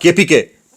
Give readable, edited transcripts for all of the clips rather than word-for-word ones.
KPK,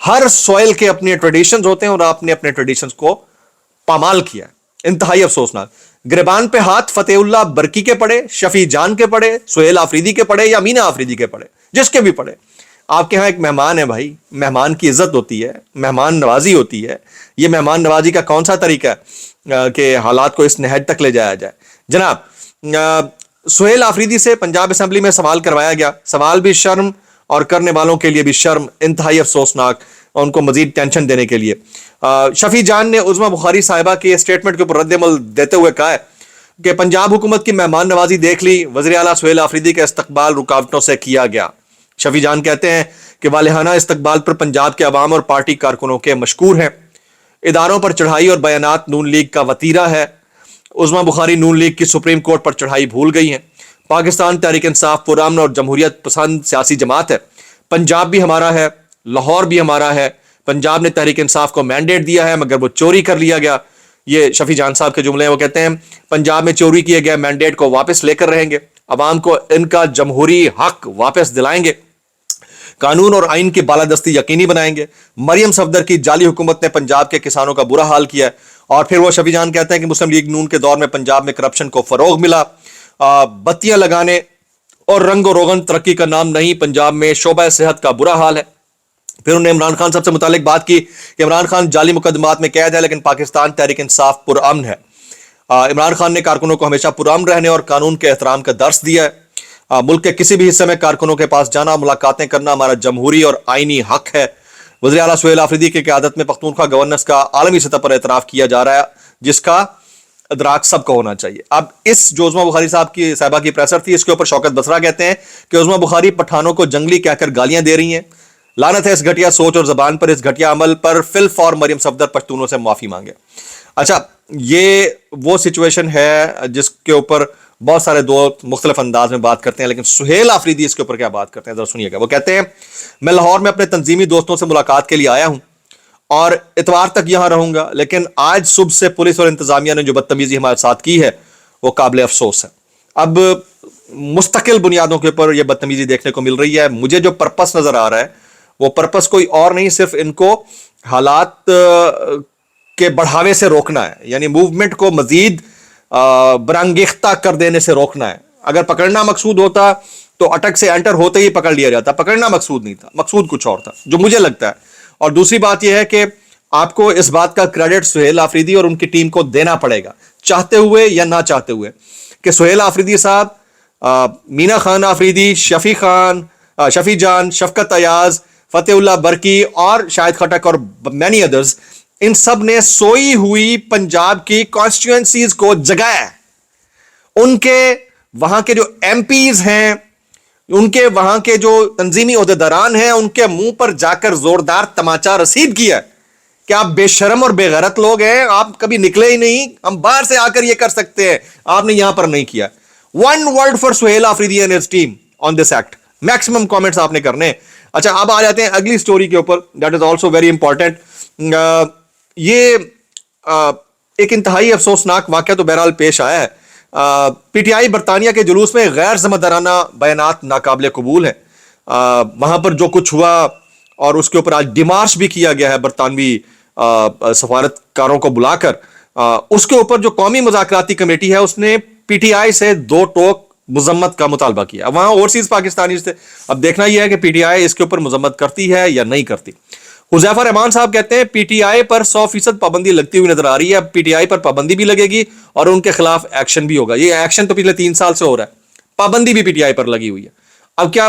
ہر soil کے اپنے traditions ہوتے ہیں اور آپ نے اپنے ٹریڈیشنز کو پامال کیا ہے. انتہائی افسوسناک. گریبان پہ ہاتھ فتح اللہ برکی کے پڑے, شفیع جان کے پڑے, سہیل آفریدی کے پڑے یا مینا آفریدی کے پڑے, جس کے بھی پڑے. آپ کے ہاں ایک مہمان ہے بھائی, مہمان کی عزت ہوتی ہے, مہمان نوازی ہوتی ہے. یہ مہمان نوازی کا کون سا طریقہ ہے کہ حالات کو اس نہج تک لے جایا جائے؟ جناب, سہیل آفریدی سے پنجاب اسمبلی میں سوال کروایا گیا, سوال بھی شرم اور کرنے والوں کے لیے بھی شرم, انتہائی افسوسناک, ان کو مزید ٹینشن دینے کے لیے. شفیع جان نے عظما بخاری صاحبہ کے اسٹیٹمنٹ کے اوپر رد عمل دیتے ہوئے کہا ہے کہ پنجاب حکومت کی مہمان نوازی دیکھ لی, وزیر اعلیٰ سہیل آفریدی کا استقبال رکاوٹوں سے کیا گیا. شفیع جان کہتے ہیں کہ والہانہ استقبال پر پنجاب کے عوام اور پارٹی کارکنوں کے مشکور ہیں. اداروں پر چڑھائی اور بیانات نون لیگ کا وتیرہ ہے. عظما بخاری نون لیگ کی سپریم کورٹ پر چڑھائی بھول گئی ہیں. پاکستان تحریک انصاف پرامن اور جمہوریت پسند سیاسی جماعت ہے. پنجاب بھی ہمارا ہے, لاہور بھی ہمارا ہے. پنجاب نے تحریک انصاف کو مینڈیٹ دیا ہے مگر وہ چوری کر لیا گیا. یہ شفیع جان صاحب کے جملے ہیں. وہ کہتے ہیں پنجاب میں چوری کیے گئے مینڈیٹ کو واپس لے کر رہیں گے, عوام کو ان کا جمہوری حق واپس دلائیں گے, قانون اور آئین کی بالادستی یقینی بنائیں گے. مریم صفدر کی جعلی حکومت نے پنجاب کے کسانوں کا برا حال کیا ہے. اور پھر وہ شفیع جان کہتے ہیں کہ مسلم لیگ نون کے دور میں پنجاب میں کرپشن کو فروغ ملا. بتیاں لگانے اور رنگ و روغن ترقی کا نام نہیں, پنجاب میں شعبہ صحت کا برا حال ہے. پھر انہوں نے عمران خان صاحب سے متعلق بات کی کہ عمران خان جعلی مقدمات میں قید ہے لیکن پاکستان تحریک انصاف پرامن ہے. عمران خان نے کارکنوں کو ہمیشہ پرامن رہنے اور قانون کے احترام کا درس دیا ہے. ملک کے کسی بھی حصے میں کارکنوں کے پاس جانا, ملاقاتیں کرنا ہمارا جمہوری اور آئینی حق ہے. وزیر اعلیٰ سہیل آفریدی کی قیادت میں پختونخوا گورننس کا عالمی سطح پر اعتراف کیا جا رہا ہے, جس کا ادراک سب کو ہونا چاہیے. اب اس جو عظما بخاری صاحبہ کی پریسر تھی, اس کے اوپر شوکت بسرا کہتے ہیں کہ عظما بخاری پٹھانوں کو جنگلی کہہ کر گالیاں دے رہی ہیں. لعنت ہے اس گھٹیا سوچ اور زبان پر, اس گھٹیا عمل پر. فی الفور مریم صفدر پشتونوں سے معافی مانگے. اچھا, یہ وہ سچویشن ہے جس کے اوپر بہت سارے دوست مختلف انداز میں بات کرتے ہیں, لیکن سہیل آفریدی اس کے اوپر کیا بات کرتے ہیں ذرا سنیے گا. وہ کہتے ہیں میں لاہور میں اپنے تنظیمی دوستوں سے ملاقات کے لیے آیا ہوں اور اتوار تک یہاں رہوں گا, لیکن آج صبح سے پولیس اور انتظامیہ نے جو بدتمیزی ہمارے ساتھ کی ہے وہ قابل افسوس ہے. اب مستقل بنیادوں کے اوپر یہ بدتمیزی دیکھنے کو مل رہی ہے. مجھے جو پرپس نظر آ رہا ہے وہ پرپس کوئی اور نہیں, صرف ان کو حالات کے بڑھاوے سے روکنا ہے, یعنی موومنٹ کو مزید برانگیختہ کر دینے سے روکنا ہے. اگر پکڑنا مقصود ہوتا تو اٹک سے انٹر ہوتے ہی پکڑ لیا جاتا. پکڑنا مقصود نہیں تھا, مقصود کچھ اور تھا جو مجھے لگتا ہے. اور دوسری بات یہ ہے کہ آپ کو اس بات کا کریڈٹ سہیل آفریدی اور ان کی ٹیم کو دینا پڑے گا, چاہتے ہوئے یا نہ چاہتے ہوئے, کہ سہیل آفریدی صاحب, مینا خان آفریدی, شفیع جان, شفقت ایاز, فتح اللہ برکی اور شاہد خٹک اور مینی ادرز, ان سب نے سوئی ہوئی پنجاب کی کانسٹیٹوئنسیز کو جگایا. ان کے وہاں کے جو ایم پیز ہیں, ان کے وہاں کے جو تنظیمی عہدیداران ہیں, ان کے منہ پر جا کر زوردار تماچا رسید کیا کہ آپ بے شرم اور بے غیرت لوگ ہیں, آپ کبھی نکلے ہی نہیں, ہم باہر سے آ کر یہ کر سکتے ہیں, آپ نے یہاں پر نہیں کیا. One word for Sohail Afridi and his team on this act. Maximum comments آپ نے کرنے. اچھا, اب آ جاتے ہیں اگلی سٹوری کے اوپر, that is also very important. یہ ایک انتہائی افسوسناک واقعہ تو بہرحال پیش آیا ہے. پی ٹی آئی برطانیہ کے جلوس میں غیر ذمہ دارانہ بیانات ناقابل قبول ہیں. وہاں پر جو کچھ ہوا اور اس کے اوپر آج ڈیمارش بھی کیا گیا ہے برطانوی سفارتکاروں کو بلا کر, اس کے اوپر جو قومی مذاکراتی کمیٹی ہے اس نے پی ٹی آئی سے 2 ٹوک مذمت کا مطالبہ کیا. وہاں اوورسیز پاکستانی تھے. اب دیکھنا یہ ہے کہ پی ٹی آئی اس کے اوپر مذمت کرتی ہے یا نہیں کرتی. حذیفہ رحمان صاحب کہتے ہیں پی ٹی آئی پر 100% پابندی لگتی ہوئی نظر آ رہی ہے. اب پی ٹی آئی پر پابندی بھی لگے گی اور ان کے خلاف ایکشن بھی ہوگا. یہ ایکشن تو پچھلے 3 سال سے ہو رہا ہے, پابندی بھی پی ٹی آئی پر لگی ہوئی ہے. اب کیا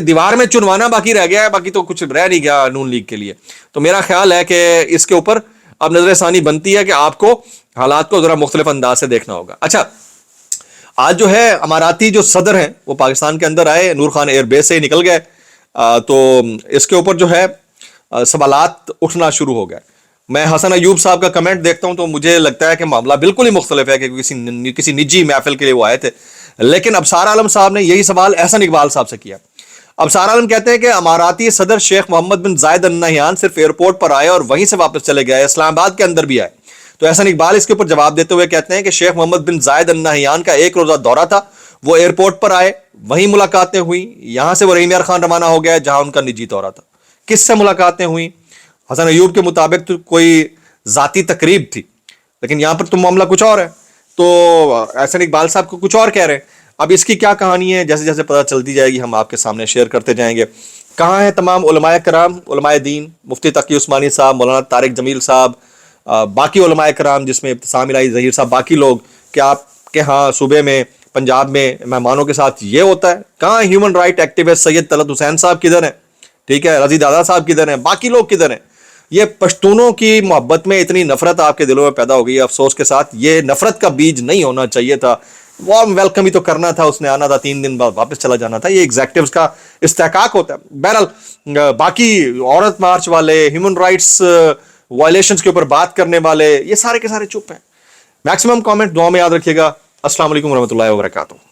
دیوار میں چنوانا باقی رہ گیا ہے, باقی تو کچھ رہ نہیں گیا نون لیگ کے لیے. تو میرا خیال ہے کہ اس کے اوپر اب نظر ثانی بنتی ہے کہ آپ کو حالات کو ذرا مختلف انداز سے دیکھنا ہوگا. اچھا, آج جو ہے اماراتی جو صدر ہیں وہ پاکستان کے اندر آئے, نور خان ایئر بیس سے ہی نکل گئے. تو اس کے اوپر جو ہے سوالات اٹھنا شروع ہو گئے. میں حسن ایوب صاحب کا کمنٹ دیکھتا ہوں تو مجھے لگتا ہے کہ معاملہ بالکل ہی مختلف ہے, کہ کسی نجی محفل کے لیے وہ آئے تھے. لیکن ابصار عالم صاحب نے یہی سوال احسن اقبال صاحب سے کیا. ابصار عالم کہتے ہیں کہ اماراتی صدر شیخ محمد بن زائد ال نہیان صرف ایئرپورٹ پر آئے اور وہیں سے واپس چلے گئے, اسلام آباد کے اندر بھی آئے. تو احسن اقبال اس کے اوپر جواب دیتے ہوئے کہتے ہیں کہ شیخ محمد بن زائد ال نہیان کا 1 روزہ دورہ تھا, وہ ایئرپورٹ پر آئے, وہیں ملاقاتیں ہوئیں. یہاں سے وہ رحیم یار خان روانہ ہو گئے جہاں ان کا نجی دورہ تھا. کس سے ملاقاتیں ہوئیں؟ حسن ایوب کے مطابق تو کوئی ذاتی تقریب تھی، لیکن یہاں پر تو معاملہ کچھ اور ہے. تو احسن اقبال صاحب کو کچھ اور کہہ رہے ہیں. اب اس کی کیا کہانی ہے، جیسے جیسے پتہ چلتی جائے گی ہم آپ کے سامنے شیئر کرتے جائیں گے. کہاں ہیں تمام علماء کرام، علماء دین، مفتی تقی عثمانی صاحب، مولانا طارق جمیل صاحب، باقی علماء کرام جس میں ابتسام الہی ظہیر صاحب، باقی لوگ، کہ آپ کے ہاں صوبے میں پنجاب میں مہمانوں کے ساتھ یہ ہوتا ہے؟ کہاں ہیومن رائٹ ایکٹیوسٹ سید طلعت حسین صاحب کدھر ہیں؟ ٹھیک ہے، رضی دادا صاحب کدھر ہیں؟ باقی لوگ کدھر ہیں؟ یہ پشتونوں کی محبت میں اتنی نفرت آپ کے دلوں میں پیدا ہو گئی ہے افسوس کے ساتھ. یہ نفرت کا بیج نہیں ہونا چاہیے تھا. وارم ویلکم ہی تو کرنا تھا، اس نے آنا تھا 3 دن بعد واپس چلا جانا تھا. یہ ایگزیکٹوز کا استحقاق ہوتا ہے. بہرحال باقی عورت مارچ والے، ہیومن رائٹس وائلیشنز کے اوپر بات کرنے والے، یہ سارے کے سارے چپ ہیں. میکسیمم کامنٹ دعا میں یاد رکھیے گا. السلام علیکم ورحمۃ اللہ وبرکاتہ.